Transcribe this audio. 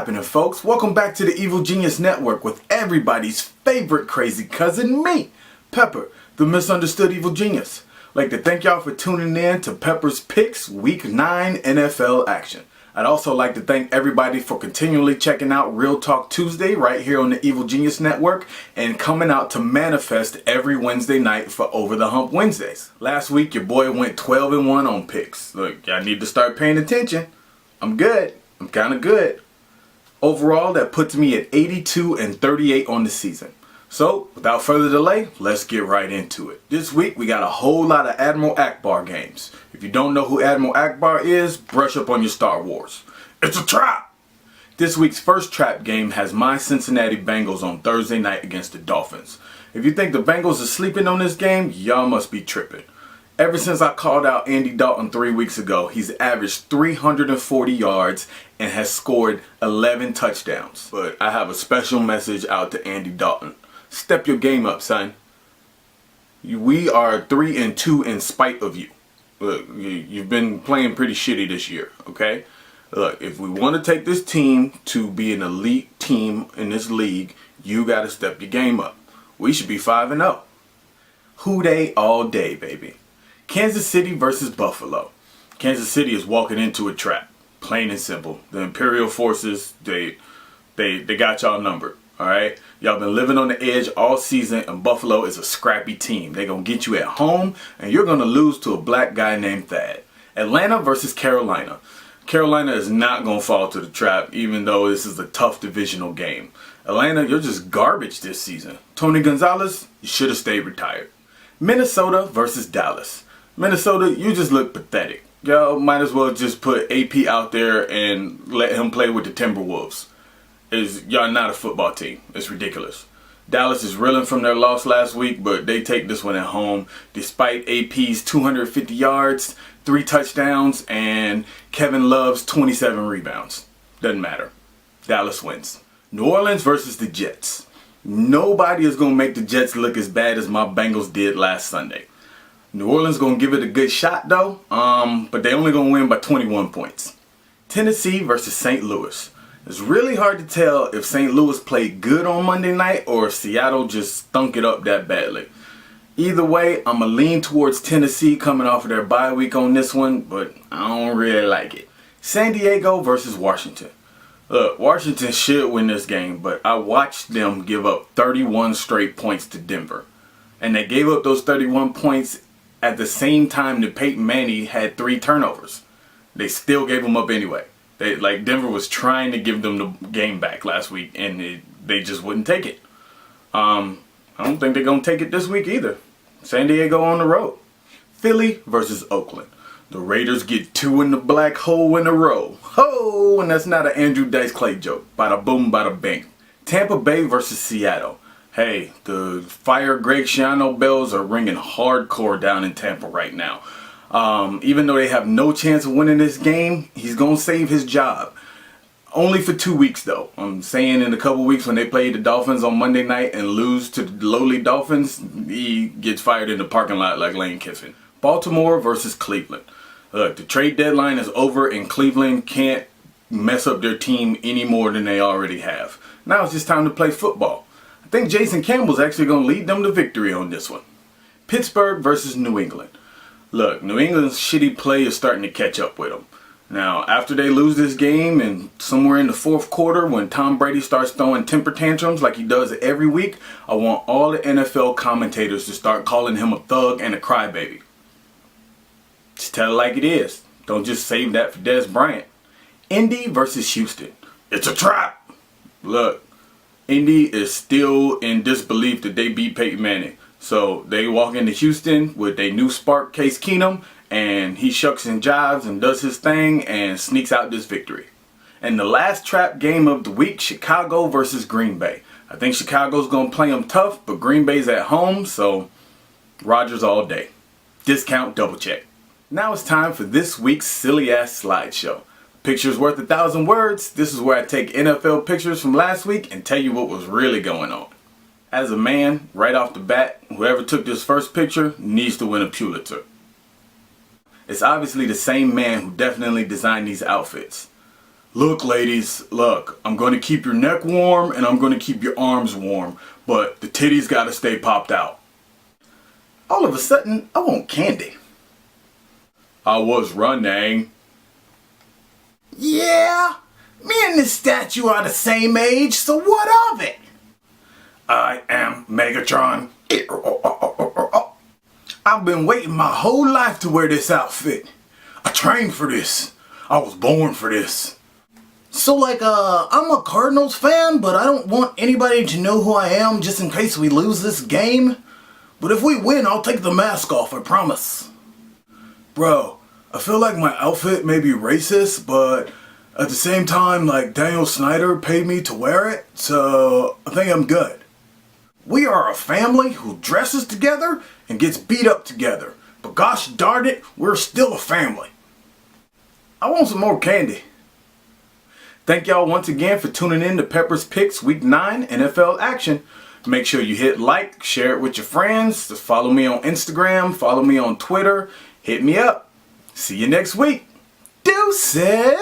happening, folks? Welcome back to the Evil Genius Network with everybody's favorite crazy cousin, me, Pepper, the misunderstood evil genius. I'd like to thank y'all for tuning in to Pepper's Picks Week 9 NFL action. I'd also like to thank everybody for continually checking out Real Talk Tuesday right here on the Evil Genius Network and coming out to Manifest every Wednesday night for Over the Hump Wednesdays. Last week, your boy went 12-1 on picks. Look, y'all need to start paying attention. I'm good. I'm kind of good. Overall, that puts me at 82-38 on the season. So, without further delay, let's get right into it. This week, we got a whole lot of Admiral Ackbar games. If you don't know who Admiral Ackbar is, brush up on your Star Wars. It's a trap! This week's first trap game has my Cincinnati Bengals on Thursday night against the Dolphins. If you think the Bengals are sleeping on this game, y'all must be tripping. Ever since I called out Andy Dalton 3 weeks ago, he's averaged 340 yards and has scored 11 touchdowns. But I have a special message out to Andy Dalton. Step your game up, son. We are 3-2 in spite of you. Look, you've been playing pretty shitty this year, okay? Look, if we want to take this team to be an elite team in this league, you got to step your game up. We should be 5-0. Who dey all day, baby. Kansas City versus Buffalo. Kansas City is walking into a trap. Plain and simple. The Imperial forces, they got y'all numbered. Alright? Y'all been living on the edge all season, and Buffalo is a scrappy team. They're going to get you at home, and you're going to lose to a black guy named Thad. Atlanta versus Carolina. Carolina is not going to fall to the trap, even though this is a tough divisional game. Atlanta, you're just garbage this season. Tony Gonzalez, you should have stayed retired. Minnesota versus Dallas. Minnesota, you just look pathetic. Y'all might as well just put AP out there and let him play with the Timberwolves. Y'all not a football team. It's ridiculous. Dallas is reeling from their loss last week, but they take this one at home. Despite AP's 250 yards, 3 touchdowns, and Kevin Love's 27 rebounds. Doesn't matter. Dallas wins. New Orleans versus the Jets. Nobody is going to make the Jets look as bad as my Bengals did last Sunday. New Orleans going to give it a good shot though, but they only going to win by 21 points. Tennessee versus St. Louis. It's really hard to tell if St. Louis played good on Monday night or if Seattle just stunk it up that badly. Either way, I'm going to lean towards Tennessee coming off of their bye week on this one, but I don't really like it. San Diego versus Washington. Look, Washington should win this game, but I watched them give up 31 straight points to Denver. And they gave up those 31 points at the same time that Peyton Manning had 3 turnovers. They still gave them up anyway. Denver was trying to give them the game back last week, and they just wouldn't take it. I don't think they're going to take it this week either. San Diego on the road. Philly versus Oakland. The Raiders get 2 in the black hole in a row. Ho! And that's not an Andrew Dice Clay joke. Bada boom, bada bing. Tampa Bay versus Seattle. Hey, the Fire Greg Schiano bells are ringing hardcore down in Tampa right now. Even though they have no chance of winning this game, he's going to save his job. Only for 2 weeks, though. I'm saying in a couple weeks when they play the Dolphins on Monday night and lose to the lowly Dolphins, he gets fired in the parking lot like Lane Kiffin. Baltimore versus Cleveland. Look, the trade deadline is over and Cleveland can't mess up their team any more than they already have. Now it's just time to play football. I think Jason Campbell's actually going to lead them to victory on this one. Pittsburgh versus New England. Look, New England's shitty play is starting to catch up with them. Now, after they lose this game and somewhere in the 4th quarter when Tom Brady starts throwing temper tantrums like he does every week, I want all the NFL commentators to start calling him a thug and a crybaby. Just tell it like it is. Don't just save that for Des Bryant. Indy versus Houston. It's a trap. Look, Indy is still in disbelief that they beat Peyton Manning. So they walk into Houston with their new spark, Case Keenum, and he shucks and jives and does his thing and sneaks out this victory. And the last trap game of the week, Chicago versus Green Bay. I think Chicago's going to play them tough, but Green Bay's at home, so Rodgers all day. Discount double check. Now it's time for this week's silly ass slideshow. Pictures worth 1,000 words. This is where I take NFL pictures from last week and tell you what was really going on. As a man, right off the bat, whoever took this first picture needs to win a Pulitzer. It's obviously the same man who definitely designed these outfits. Look, ladies, look, I'm going to keep your neck warm and I'm going to keep your arms warm, but the titties got to stay popped out. All of a sudden, I want candy. I was running. Yeah, me and this statue are the same age, so what of it? I am Megatron. I've been waiting my whole life to wear this outfit. I trained for this. I was born for this. So I'm a Cardinals fan, but I don't want anybody to know who I am just in case we lose this game. But if we win, I'll take the mask off, I promise. Bro, I feel like my outfit may be racist, but at the same time, Daniel Snyder paid me to wear it, so I think I'm good. We are a family who dresses together and gets beat up together. But gosh darn it, we're still a family. I want some more candy. Thank y'all once again for tuning in to Pepper's Picks Week 9 NFL action. Make sure you hit like, share it with your friends. Just follow me on Instagram, follow me on Twitter. Hit me up. See you next week. Deuces!